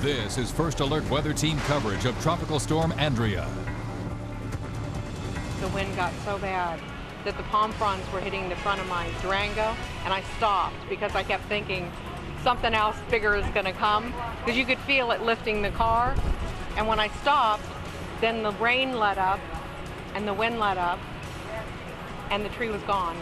This is First Alert Weather Team coverage of Tropical Storm Andrea. The wind got so bad that the palm fronds were hitting the front of my Durango, and I stopped because I kept thinking something else bigger is going to come, because you could feel it lifting the car. And when I stopped, then the rain let up and the wind let up and the tree was gone.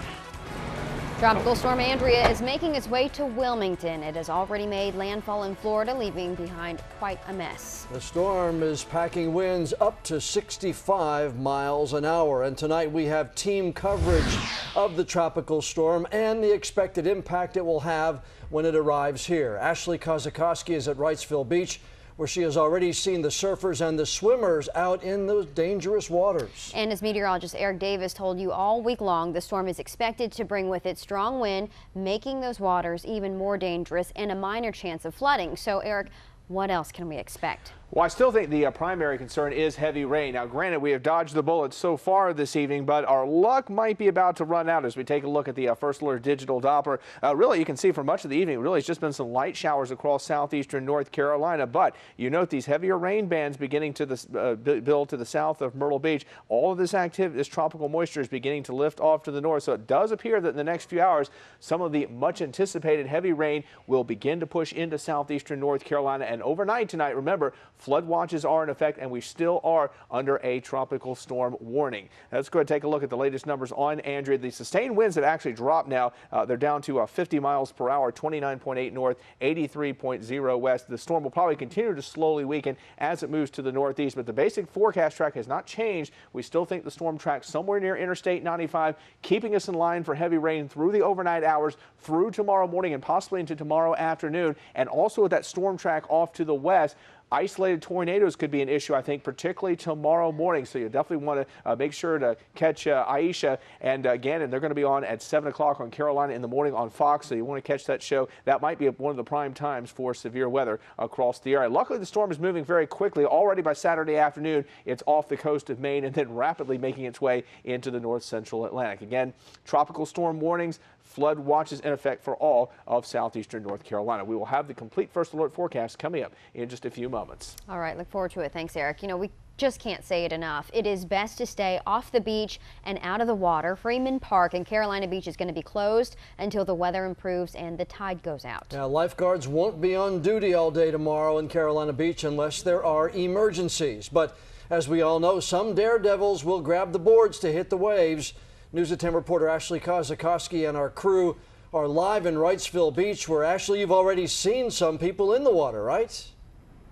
Tropical Storm Andrea is making its way to Wilmington. It has already made landfall in Florida, leaving behind quite a mess. The storm is packing winds up to 65 miles an hour. And tonight we have team coverage of the tropical storm and the expected impact it will have when it arrives here. Ashley Kozakowski is at Wrightsville Beach, where she has already seen the surfers and the swimmers out in those dangerous waters. And as meteorologist Eric Davis told you all week long, the storm is expected to bring with it strong wind, making those waters even more dangerous and a minor chance of flooding. So, Eric, what else can we expect? Well, I still think the primary concern is heavy rain. Now, granted, we have dodged the bullet so far this evening, but our luck might be about to run out as we take a look at the First Alert Digital Doppler. Really, you can see for much of the evening, really it's just been some light showers across southeastern North Carolina. But you note these heavier rain bands beginning to build to the south of Myrtle Beach. All of this activity, this tropical moisture is beginning to lift off to the north. So it does appear that in the next few hours, some of the much anticipated heavy rain will begin to push into southeastern North Carolina. And overnight tonight, remember, flood watches are in effect, and we still are under a tropical storm warning. Let's go ahead and take a look at the latest numbers on Andrea. The sustained winds have actually dropped now. They're down to 50 miles per hour, 29.8 north, 83.0 west. The storm will probably continue to slowly weaken as it moves to the northeast, but the basic forecast track has not changed. We still think the storm tracks somewhere near Interstate 95, keeping us in line for heavy rain through the overnight hours, through tomorrow morning and possibly into tomorrow afternoon, and also with that storm track off to the west. Isolated tornadoes could be an issue, I think, particularly tomorrow morning. So you definitely want to make sure to catch Aisha and Gannon. They're going to be on at 7 o'clock on Carolina in the morning on Fox. So you want to catch that show. That might be one of the prime times for severe weather across the area. Luckily, the storm is moving very quickly. Already by Saturday afternoon, it's off the coast of Maine and then rapidly making its way into the north central Atlantic. Again, tropical storm warnings, flood watches in effect for all of southeastern North Carolina. We will have the complete First Alert forecast coming up in just a few moments. All right, look forward to it. Thanks, Eric. You know, we just can't say it enough. It is best to stay off the beach and out of the water. Freeman Park and Carolina Beach is going to be closed until the weather improves and the tide goes out. Now, lifeguards won't be on duty all day tomorrow in Carolina Beach unless there are emergencies. But as we all know, some daredevils will grab the boards to hit the waves. News at 10 reporter Ashley Kozakowski and our crew are live in Wrightsville Beach, where, Ashley, you've already seen some people in the water, right?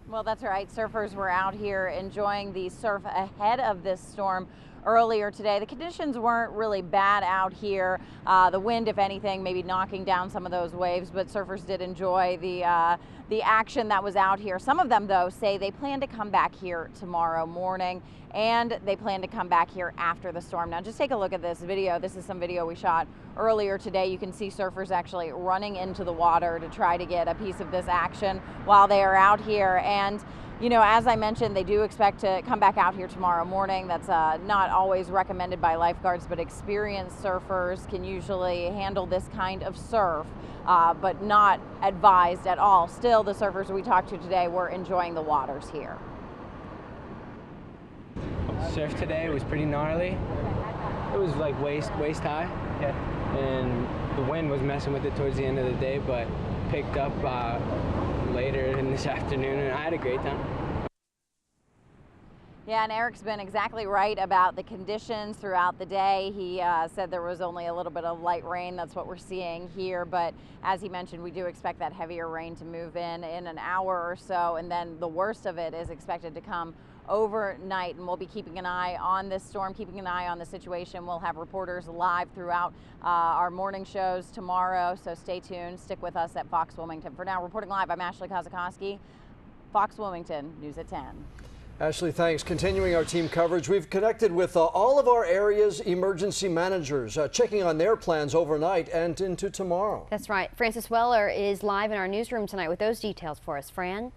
Well, that's right. Surfers were out here enjoying the surf ahead of this storm earlier today. The conditions weren't really bad out here. The wind, if anything, maybe knocking down some of those waves, but surfers did enjoy the action that was out here. Some of them, though, say they plan to come back here tomorrow morning, and they plan to come back here after the storm. Now, just take a look at this video. This is some video we shot earlier today. You can see surfers actually running into the water to try to get a piece of this action while they are out here. And you know, as I mentioned, they do expect to come back out here tomorrow morning. That's not always recommended by lifeguards, but experienced surfers can usually handle this kind of surf, but not advised at all. Still, the surfers we talked to today were enjoying the waters here. Surf today was pretty gnarly. It was like waist high, and the wind was messing with it towards the end of the day, but picked up later in this afternoon, and I had a great time. Yeah, and Eric's been exactly right about the conditions throughout the day. He said there was only a little bit of light rain. That's what we're seeing here. But as he mentioned, we do expect that heavier rain to move in an hour or so. And then the worst of it is expected to come overnight. And we'll be keeping an eye on this storm, keeping an eye on the situation. We'll have reporters live throughout our morning shows tomorrow. So stay tuned. Stick with us at Fox Wilmington. For now, reporting live, I'm Ashley Kozakowski, Fox Wilmington, News at 10. Ashley, thanks. Continuing our team coverage, we've connected with all of our area's emergency managers, checking on their plans overnight and into tomorrow. That's right. Francis Weller is live in our newsroom tonight with those details for us. Fran?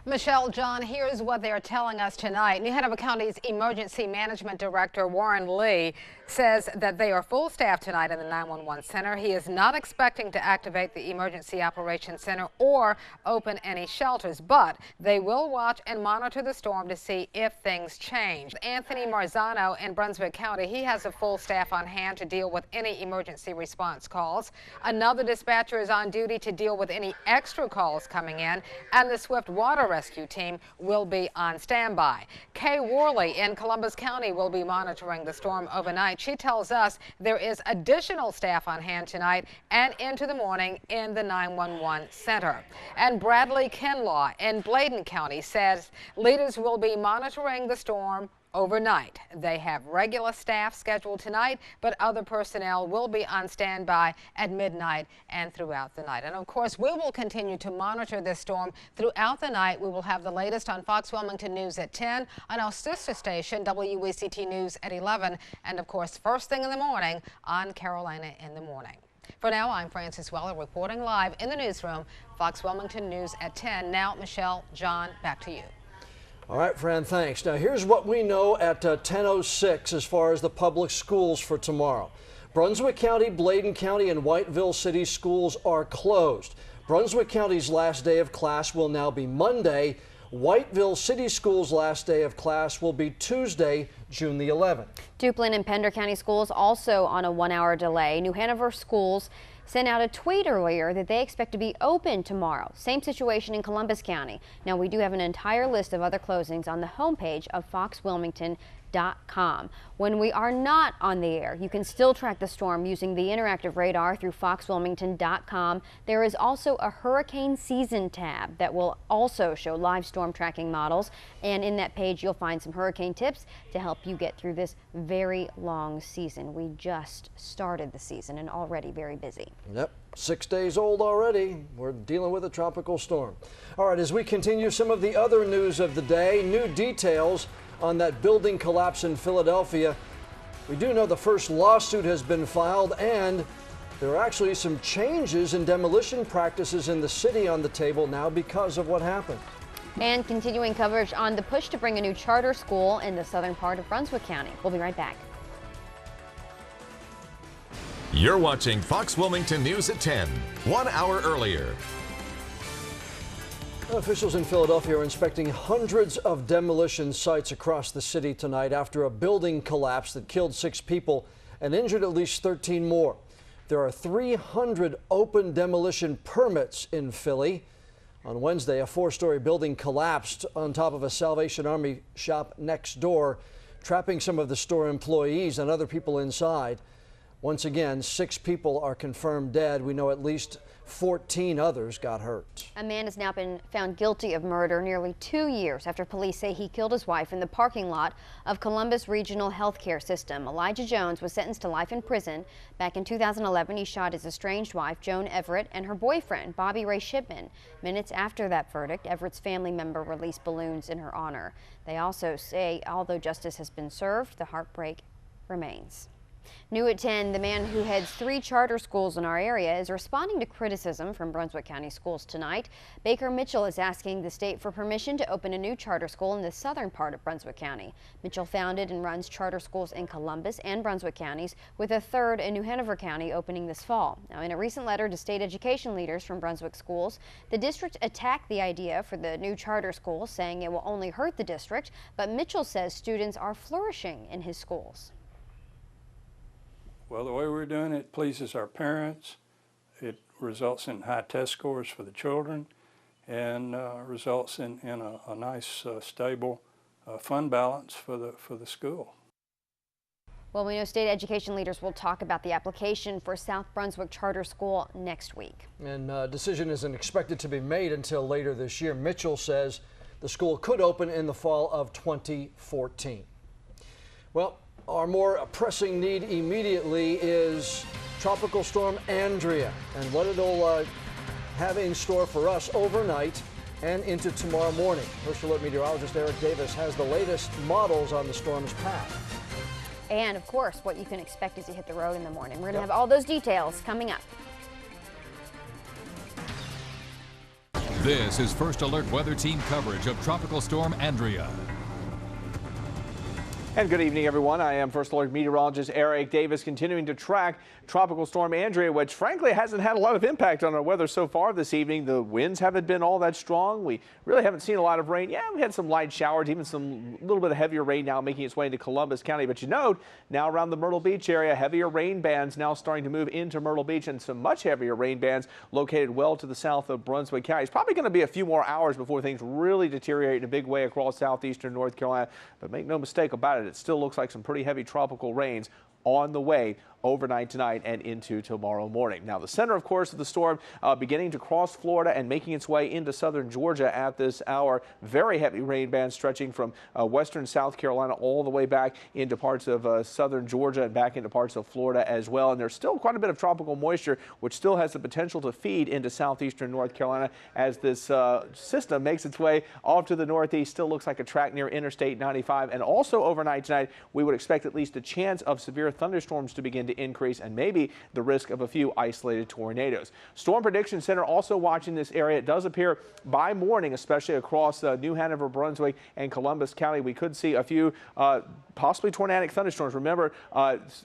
Michelle, John, here's what they're telling us tonight. New Hanover County's Emergency Management Director Warren Lee says that they are full staff tonight in the 911 center. He is not expecting to activate the Emergency Operations Center or open any shelters, but they will watch and monitor the storm to see if things change. Anthony Marzano in Brunswick County, he has a full staff on hand to deal with any emergency response calls. Another dispatcher is on duty to deal with any extra calls coming in, and the Swift Water Rescue Team will be on standby. Kay Worley in Columbus County will be monitoring the storm overnight. She tells us there is additional staff on hand tonight and into the morning in the 911 center. And Bradley Kinlaw in Bladen County says leaders will be monitoring the storm overnight. They have regular staff scheduled tonight, but other personnel will be on standby at midnight and throughout the night. And of course, we will continue to monitor this storm throughout the night. We will have the latest on Fox Wilmington News at 10, on our sister station, WECT News at 11, and of course, first thing in the morning on Carolina in the Morning. For now, I'm Francis Weller reporting live in the newsroom, Fox Wilmington News at 10. Now, Michelle, John, back to you. All right, Fran, thanks. Now, here's what we know at 10:06 as far as the public schools for tomorrow. Brunswick County, Bladen County, and Whiteville City schools are closed. Brunswick County's last day of class will now be Monday. Whiteville City Schools' last day of class will be Tuesday, June the 11th. Duplin and Pender County schools also on a 1-hour delay. New Hanover schools sent out a tweet earlier that they expect to be open tomorrow. Same situation in Columbus County. Now, we do have an entire list of other closings on the homepage of foxwilmington.com. When we are not on the air, you can still track the storm using the interactive radar through foxwilmington.com. There is also a hurricane season tab that will also show live storm tracking models, and in that page you'll find some hurricane tips to help you get through this very long season. We just started the season and already very busy. Yep, 6 days old already. We're dealing with a tropical storm. All right, as we continue some of the other news of the day, new details on that building collapse in Philadelphia. We do know the first lawsuit has been filed, and there are actually some changes in demolition practices in the city on the table now because of what happened. And continuing coverage on the push to bring a new charter school in the southern part of Brunswick County. We'll be right back. You're watching Fox Wilmington News at 10, 1 hour earlier. Officials in Philadelphia are inspecting hundreds of demolition sites across the city tonight after a building collapse that killed 6 people and injured at least 13 more. There are 300 open demolition permits in Philly. On Wednesday, a 4-story building collapsed on top of a Salvation Army shop next door, trapping some of the store employees and other people inside. Once again, 6 people are confirmed dead. We know at least 14 others got hurt. A man has now been found guilty of murder nearly 2 years after police say he killed his wife in the parking lot of Columbus Regional Healthcare System. Elijah Jones was sentenced to life in prison. Back in 2011, he shot his estranged wife, Joan Everett, and her boyfriend, Bobby Ray Shipman. Minutes after that verdict, Everett's family member released balloons in her honor. They also say, although justice has been served, the heartbreak remains. New at 10, the man who heads 3 charter schools in our area is responding to criticism from Brunswick County schools tonight. Baker Mitchell is asking the state for permission to open a new charter school in the southern part of Brunswick County. Mitchell founded and runs charter schools in Columbus and Brunswick counties, with a third in New Hanover County opening this fall. Now, in a recent letter to state education leaders from Brunswick schools, the district attacked the idea for the new charter school, saying it will only hurt the district, but Mitchell says students are flourishing in his schools. Well, the way we're doing it pleases our parents. It results in high test scores for the children, and results in a nice, stable fund balance for the school. Well, we know state education leaders will talk about the application for South Brunswick Charter School next week. And a decision isn't expected to be made until later this year. Mitchell says the school could open in the fall of 2014. Well, our more pressing need immediately is Tropical Storm Andrea and what it'll have in store for us overnight and into tomorrow morning. First Alert meteorologist Eric Davis has the latest models on the storm's path. And, of course, what you can expect as you hit the road in the morning. We're going to have all those details coming up. This is First Alert Weather Team coverage of Tropical Storm Andrea. And good evening, everyone. I am First Alert meteorologist Eric Davis, continuing to track Tropical Storm Andrea, which frankly hasn't had a lot of impact on our weather so far this evening. The winds haven't been all that strong. We really haven't seen a lot of rain. Yeah, we had some light showers, even some little bit of heavier rain now making its way into Columbus County. But you note now around the Myrtle Beach area, heavier rain bands now starting to move into Myrtle Beach, and some much heavier rain bands located well to the south of Brunswick County. It's probably going to be a few more hours before things really deteriorate in a big way across southeastern North Carolina. But make no mistake about it, it still looks like some pretty heavy tropical rains on the way overnight tonight and into tomorrow morning. Now, the center, of course, of the storm beginning to cross Florida and making its way into southern Georgia at this hour. Very heavy rain bands stretching from western South Carolina all the way back into parts of southern Georgia and back into parts of Florida as well. And there's still quite a bit of tropical moisture, which still has the potential to feed into southeastern North Carolina as this system makes its way off to the northeast. Still looks like a track near Interstate 95. And also overnight tonight, we would expect at least a chance of severe thunderstorms to begin to increase, and maybe the risk of a few isolated tornadoes. Storm Prediction Center also watching this area. It does appear by morning, especially across New Hanover, Brunswick, and Columbus County, we could see a few possibly tornadic thunderstorms. Remember,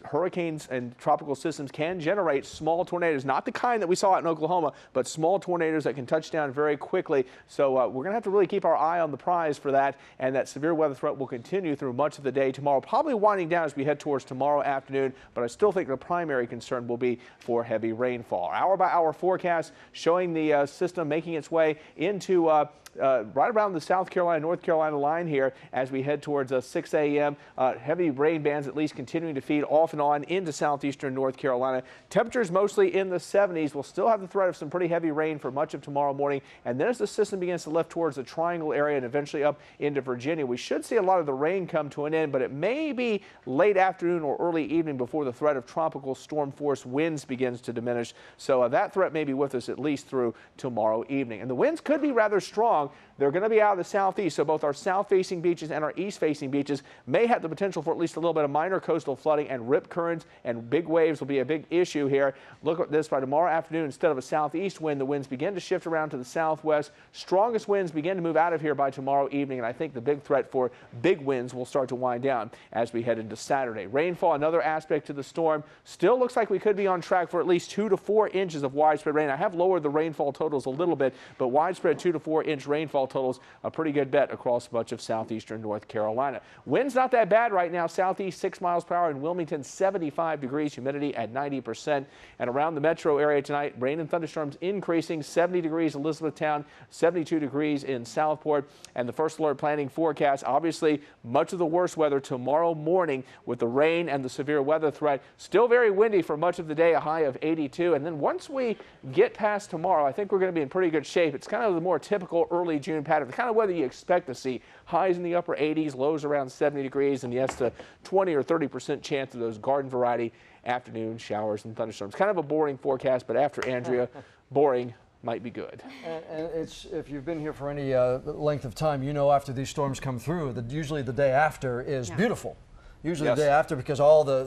hurricanes and tropical systems can generate small tornadoes, not the kind that we saw out in Oklahoma, but small tornadoes that can touch down very quickly. So we're going to have to really keep our eye on the prize for that, and that severe weather threat will continue through much of the day tomorrow, probably winding down as we head towards tomorrow afternoon, but I still think the primary concern will be for heavy rainfall. Hour-by-hour forecast showing the system making its way into right around the South Carolina-North Carolina line here as we head towards 6 a.m. Heavy rain bands at least continuing to feed off and on into southeastern North Carolina. Temperatures mostly in the 70s. We'll still have the threat of some pretty heavy rain for much of tomorrow morning. And then as the system begins to lift towards the Triangle area and eventually up into Virginia, we should see a lot of the rain come to an end, but it may be late afternoon or early evening before the threat of tropical storm force winds begins to diminish. So that threat may be with us at least through tomorrow evening. And the winds could be rather strong. They're going to be out of the southeast, so both our south-facing beaches and our east-facing beaches may have the potential for at least a little bit of minor coastal flooding, and rip currents and big waves will be a big issue here. Look at this by tomorrow afternoon. Instead of a southeast wind, the winds begin to shift around to the southwest. Strongest winds begin to move out of here by tomorrow evening, and I think the big threat for big winds will start to wind down as we head into Saturday. Rainfall, another aspect to the storm. Still looks like we could be on track for at least 2 to 4 inches of widespread rain. I have lowered the rainfall totals a little bit, but widespread 2 to 4 inch rainfall totals, a pretty good bet across much of southeastern North Carolina. Winds not that bad right now. Southeast 6 miles per hour in Wilmington, 75 degrees, humidity at 90%. And around the metro area tonight, rain and thunderstorms increasing, 70 degrees Elizabethtown, 72 degrees in Southport. And the First Alert planning forecast, obviously much of the worst weather tomorrow morning with the rain and the severe weather threat. Still very windy for much of the day, a high of 82. And then once we get past tomorrow, I think we're going to be in pretty good shape. It's kind of the more typical early June pattern, the kind of weather you expect to see. Highs in the upper 80s, lows around 70 degrees, and yes, the 20 or 30% chance of those garden variety afternoon showers and thunderstorms. Kind of a boring forecast, but after Andrea, boring might be good. And it's, if you've been here for any length of time, you know after these storms come through, that usually the day after is beautiful. Usually the day after, because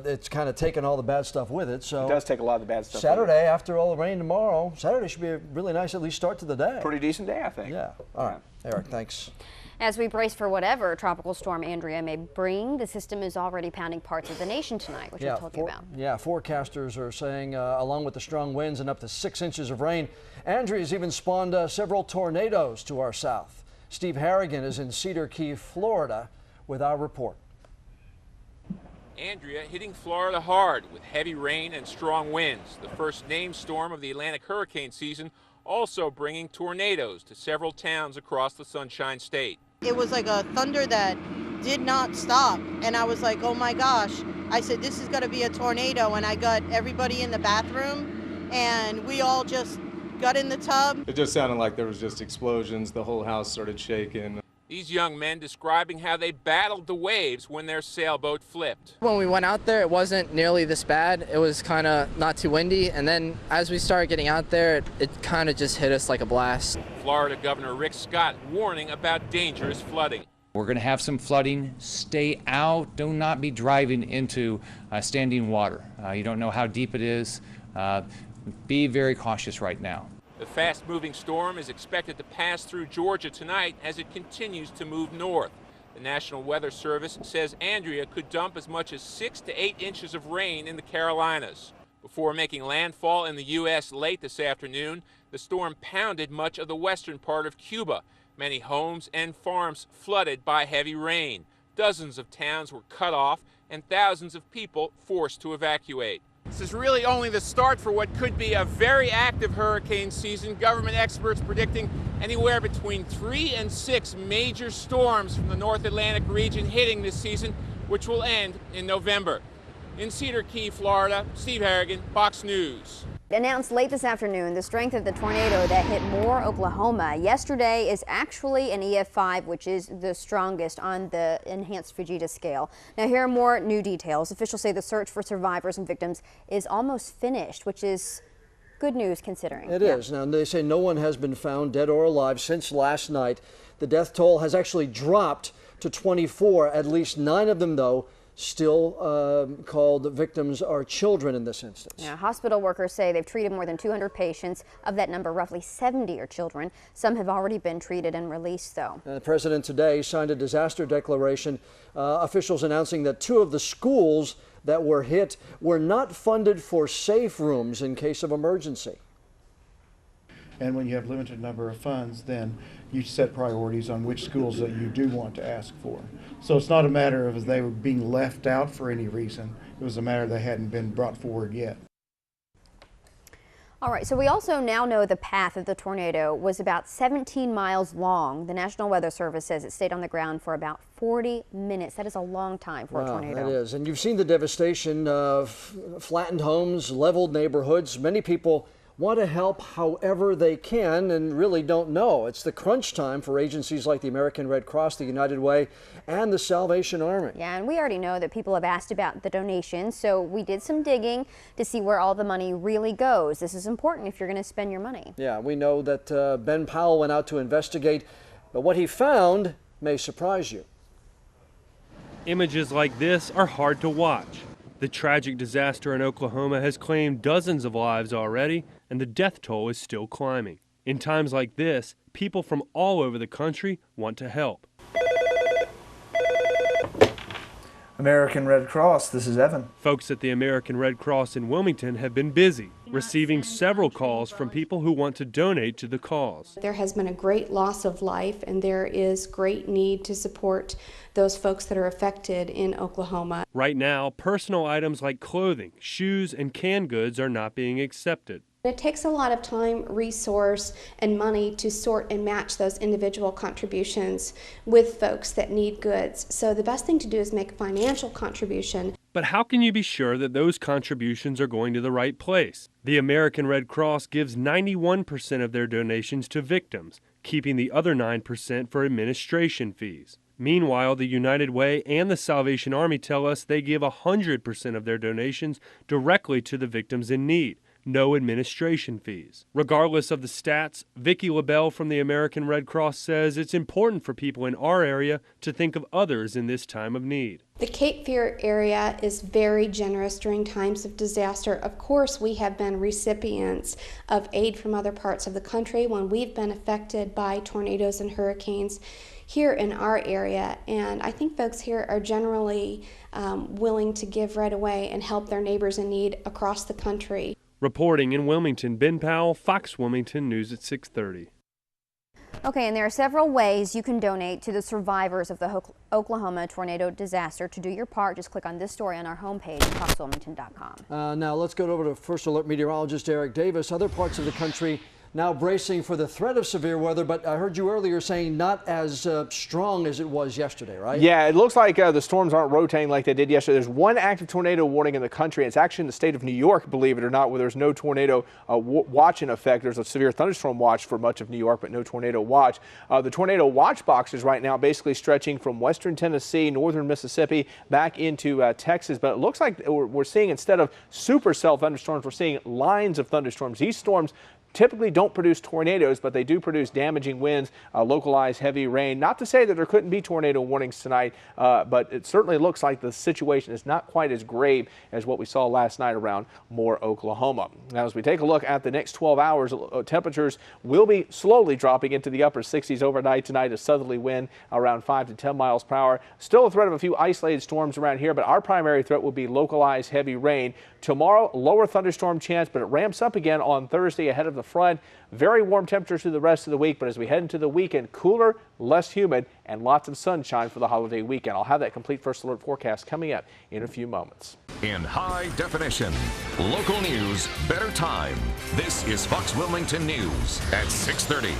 it's kind of taken all the bad stuff with it. So it does take a lot of the bad stuff. Saturday, after all the rain tomorrow, Saturday should be a really nice at least start to the day. Pretty decent day, I think. Yeah. All right. Eric, thanks. As we brace for whatever Tropical Storm Andrea may bring, the system is already pounding parts of the nation tonight, which I told you about. Yeah, forecasters are saying, along with the strong winds and up to 6 inches of rain, Andrea's even spawned several tornadoes to our south. Steve Harrigan is in Cedar Key, Florida, with our report. Andrea hitting Florida hard with heavy rain and strong winds. The first named storm of the Atlantic hurricane season, also bringing tornadoes to several towns across the Sunshine State. It was like a thunder that did not stop, and I was like, oh my gosh. I said, this is going to be a tornado, and I got everybody in the bathroom, and we all just got in the tub. It just sounded like there was just explosions. The whole house started shaking. These young men describing how they battled the waves when their sailboat flipped. When we went out there, it wasn't nearly this bad. It was kind of not too windy, and then as we started getting out there, it kind of just hit us like a blast. Florida Governor Rick Scott warning about dangerous flooding. We're going to have some flooding. Stay out. Do not be driving into standing water. You don't know how deep it is. Be very cautious right now. The fast-moving storm is expected to pass through Georgia tonight as it continues to move north. The National Weather Service says Andrea could dump as much as 6 to 8 inches of rain in the Carolinas. Before making landfall in the U.S. late this afternoon, the storm pounded much of the western part of Cuba. Many homes and farms flooded by heavy rain. Dozens of towns were cut off and thousands of people forced to evacuate. This is really only the start for what could be a very active hurricane season. Government experts predicting anywhere between 3 and 6 major storms from the North Atlantic region hitting this season, which will end in November. In Cedar Key, Florida, Steve Harrigan, Fox News. Announced late this afternoon, the strength of the tornado that hit Moore, Oklahoma yesterday is actually an EF5, which is the strongest on the enhanced Fujita scale. Now, here are more new details. Officials say the search for survivors and victims is almost finished, which is good news considering. It is. Now, they say no one has been found dead or alive since last night. The death toll has actually dropped to 24. At least 9 of them, though, still called victims are children in this instance. Yeah, hospital workers say they've treated more than 200 patients. Of that number, roughly 70 are children. Some have already been treated and released, though. The president today signed a disaster declaration, officials announcing that 2 of the schools that were hit were not funded for safe rooms in case of emergency. And when you have limited number of funds, then you set priorities on which schools that you do want to ask for. So it's not a matter of they were being left out for any reason. It was a matter they hadn't been brought forward yet. All right, so we also now know the path of the tornado was about 17 miles long. The National Weather Service says it stayed on the ground for about 40 minutes. That is a long time for a tornado. That is. And you've seen the devastation of flattened homes, leveled neighborhoods. Many people want to help however they can and really don't know. It's the crunch time for agencies like the American Red Cross, the United Way, and the Salvation Army. Yeah, and we already know that people have asked about the donations, so we did some digging to see where all the money really goes. This is important if you're going to spend your money. Yeah, we know that Ben Powell went out to investigate, but what he found may surprise you. Images like this are hard to watch. The tragic disaster in Oklahoma has claimed dozens of lives already, and the death toll is still climbing. In times like this, people from all over the country want to help. American Red Cross, this is Evan. Folks at the American Red Cross in Wilmington have been busy, receiving several calls from people who want to donate to the cause. There has been a great loss of life, and there is great need to support those folks that are affected in Oklahoma. Right now, personal items like clothing, shoes, and canned goods are not being accepted. It takes a lot of time, resource, and money to sort and match those individual contributions with folks that need goods. So the best thing to do is make a financial contribution. But how can you be sure that those contributions are going to the right place? The American Red Cross gives 91% of their donations to victims, keeping the other 9% for administration fees. Meanwhile, the United Way and the Salvation Army tell us they give 100% of their donations directly to the victims in need. No administration fees. Regardless of the stats, Vicki LaBelle from the American Red Cross says it's important for people in our area to think of others in this time of need. The Cape Fear area is very generous during times of disaster. Of course, we have been recipients of aid from other parts of the country when we've been affected by tornadoes and hurricanes here in our area, and I think folks here are generally willing to give right away and help their neighbors in need across the country. Reporting in Wilmington, Ben Powell, Fox Wilmington News at 6:30. Okay, and there are several ways you can donate to the survivors of the Oklahoma tornado disaster. To do your part, just click on this story on our homepage at foxwilmington.com. Now let's go over to First Alert meteorologist Eric Davis. Other parts of the country, now bracing for the threat of severe weather, but I heard you earlier saying not as strong as it was yesterday, right? Yeah, it looks like the storms aren't rotating like they did yesterday. There's one active tornado warning in the country. It's actually in the state of New York, believe it or not, where there's no tornado watch in effect. There's a severe thunderstorm watch for much of New York, but no tornado watch. The tornado watch box is right now basically stretching from western Tennessee, northern Mississippi, back into Texas. But it looks like we're seeing, instead of supercell thunderstorms, we're seeing lines of thunderstorms. These storms typically don't produce tornadoes, but they do produce damaging winds, localized heavy rain. Not to say that there couldn't be tornado warnings tonight, but it certainly looks like the situation is not quite as grave as what we saw last night around Moore, Oklahoma. Now, as we take a look at the next 12 hours, temperatures will be slowly dropping into the upper 60s overnight tonight. A southerly wind around 5 to 10 miles per hour. Still a threat of a few isolated storms around here, but our primary threat will be localized heavy rain. Tomorrow, lower thunderstorm chance, but it ramps up again on Thursday ahead of the front. Very warm temperatures through the rest of the week, but as we head into the weekend, cooler, less humid, and lots of sunshine for the holiday weekend. I'll have that complete first alert forecast coming up in a few moments. In high definition, local news, better time. This is Fox Wilmington News at 6:30.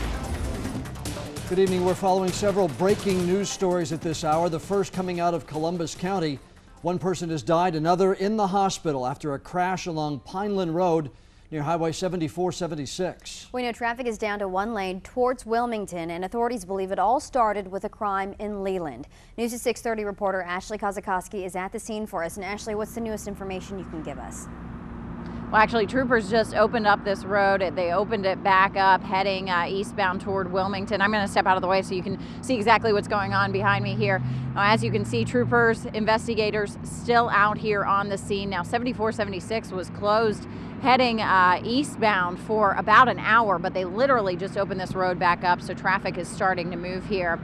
Good evening. We're following several breaking news stories at this hour. The first coming out of Columbus County. One person has died, another in the hospital after a crash along Pineland Road near Highway 7476. We know traffic is down to one lane towards Wilmington, and authorities believe it all started with a crime in Leland. News at 6:30 reporter Ashley Kozakowski is at the scene for us. And Ashley, what's the newest information you can give us? Well, actually, troopers just opened up this road. They opened it back up, heading eastbound toward Wilmington. I'm going to step out of the way so you can see exactly what's going on behind me here. Now, as you can see, troopers, investigators still out here on the scene. Now, 7476 was closed heading eastbound for about an hour, but they literally just opened this road back up, so traffic is starting to move here.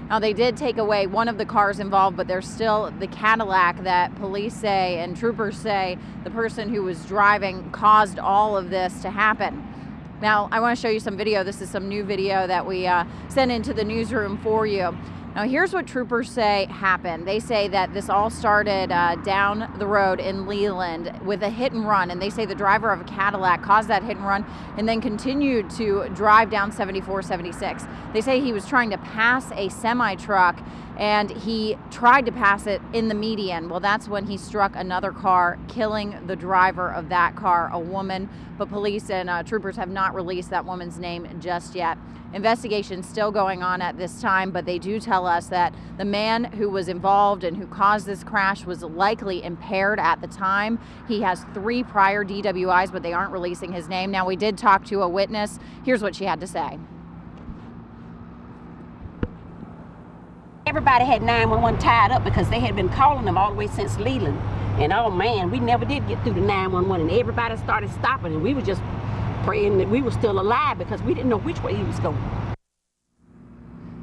Now, they did take away one of the cars involved, but there's still the Cadillac that police say and troopers say the person who was driving caused all of this to happen. Now, I want to show you some video. This is some new video that we sent into the newsroom for you. Now, here's what troopers say happened. They say that this all started down the road in Leland with a hit and run, and they say the driver of a Cadillac caused that hit and run and then continued to drive down 7476. They say he was trying to pass a semi-truck and he tried to pass it in the median. Well, that's when he struck another car, killing the driver of that car, a woman. But police and troopers have not released that woman's name just yet. Investigation's still going on at this time, but they do tell us that the man who was involved and who caused this crash was likely impaired at the time. He has 3 prior DWIs, but they aren't releasing his name. Now, we did talk to a witness. Here's what she had to say. Everybody had 911 tied up because they had been calling them all the way since Leland. And oh man, we never did get through the 911, and everybody started stopping, and we were just praying that we were still alive because we didn't know which way he was going.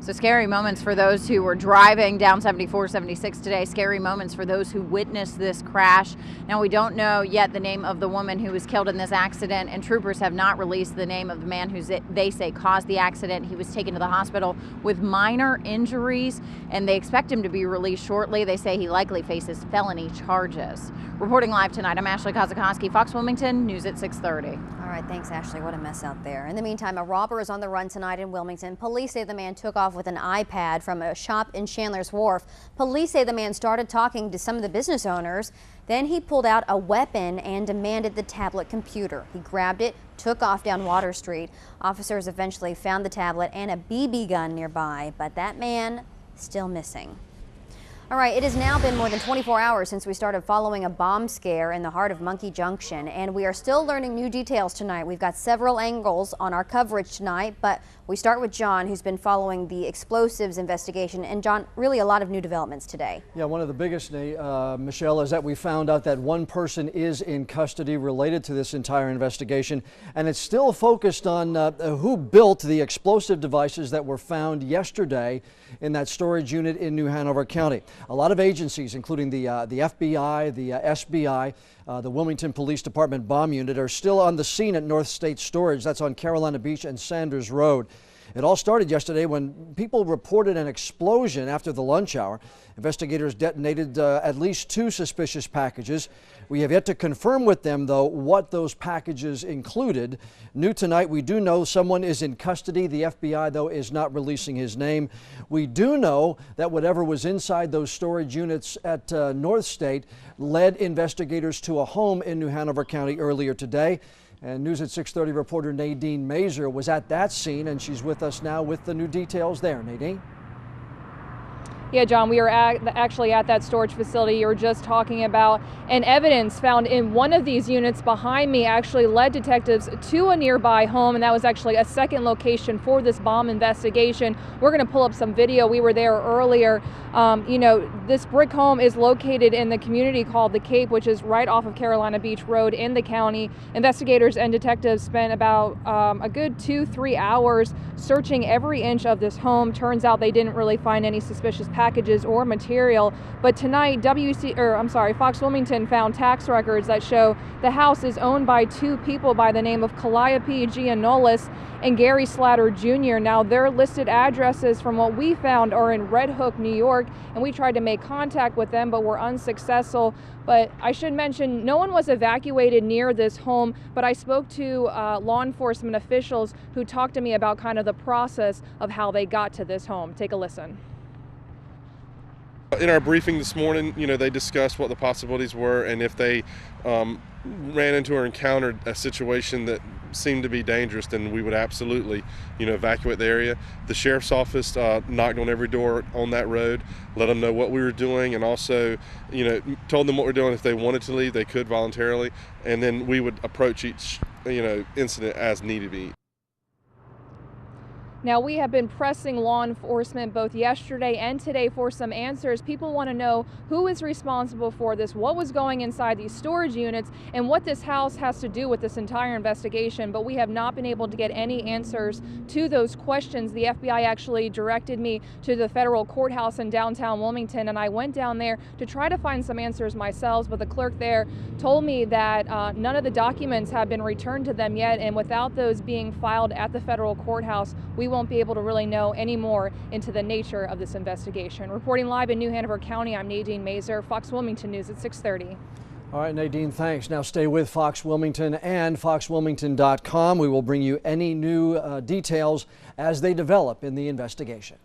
So scary moments for those who were driving down 7476 today. Scary moments for those who witnessed this crash. Now, we don't know yet the name of the woman who was killed in this accident, and troopers have not released the name of the man who they say caused the accident. He was taken to the hospital with minor injuries, and they expect him to be released shortly. They say he likely faces felony charges. Reporting live tonight, I'm Ashley Kozakowski, Fox Wilmington, News at 6:30. All right, thanks, Ashley. What a mess out there. In the meantime, a robber is on the run tonight in Wilmington. Police say the man took off with an iPad from a shop in Chandler's Wharf. Police say the man started talking to some of the business owners. Then he pulled out a weapon and demanded the tablet computer. He grabbed it, took off down Water Street. Officers eventually found the tablet and a BB gun nearby, but that man still missing. All right, it has now been more than 24 hours since we started following a bomb scare in the heart of Monkey Junction, and we are still learning new details tonight. We've got several angles on our coverage tonight, but we start with John, who's been following the explosives investigation. And John, really a lot of new developments today. Yeah, one of the biggest, Michelle, is that we found out that one person is in custody related to this entire investigation, and it's still focused on who built the explosive devices that were found yesterday in that storage unit in New Hanover County. A lot of agencies, including the FBI, the SBI, the Wilmington Police Department bomb unit, are still on the scene at North State Storage. That's on Carolina Beach and Sanders Road. It all started yesterday when people reported an explosion after the lunch hour. Investigators detonated at least 2 suspicious packages. We have yet to confirm with them, though, what those packages included. New tonight, we do know someone is in custody. The FBI, though, is not releasing his name. We do know that whatever was inside those storage units at North State led investigators to a home in New Hanover County earlier today. And News at 6:30 reporter Nadine Mazer was at that scene, and she's with us now with the new details there. Nadine? Yeah, John, we are actually at that storage facility you were just talking about, and evidence found in one of these units behind me actually led detectives to a nearby home, and that was actually a second location for this bomb investigation. We're going to pull up some video. We were there earlier. You know, this brick home is located in the community called The Cape, which is right off of Carolina Beach Road in the county. Investigators and detectives spent about a good 2-3 hours searching every inch of this home. Turns out they didn't really find any suspicious packages or material, but tonight Fox Wilmington found tax records that show the house is owned by 2 people by the name of Calliope Gianolis and Gary Slatter Jr. Now, their listed addresses from what we found are in Red Hook, New York, and we tried to make contact with them but were unsuccessful. But I should mention, no one was evacuated near this home, but I spoke to law enforcement officials who talked to me about kind of the process of how they got to this home. Take a listen. In our briefing this morning, you know, they discussed what the possibilities were, and if they ran into or encountered a situation that seemed to be dangerous, then we would absolutely, you know, evacuate the area. The sheriff's office knocked on every door on that road, let them know what we were doing, and also, you know, told them what we're doing. If they wanted to leave, they could voluntarily, and then we would approach each, you know, incident as needed be. Now, we have been pressing law enforcement both yesterday and today for some answers. People want to know who is responsible for this, what was going inside these storage units, and what this house has to do with this entire investigation. But we have not been able to get any answers to those questions. The FBI actually directed me to the federal courthouse in downtown Wilmington, and I went down there to try to find some answers myself, but the clerk there told me that none of the documents have been returned to them yet, and without those being filed at the federal courthouse, we won't be able to really know any more into the nature of this investigation. Reporting live in New Hanover County, I'm Nadine Mazer, Fox Wilmington News at 6:30. All right, Nadine, thanks. Now stay with Fox Wilmington and foxwilmington.com. We will bring you any new details as they develop in the investigation.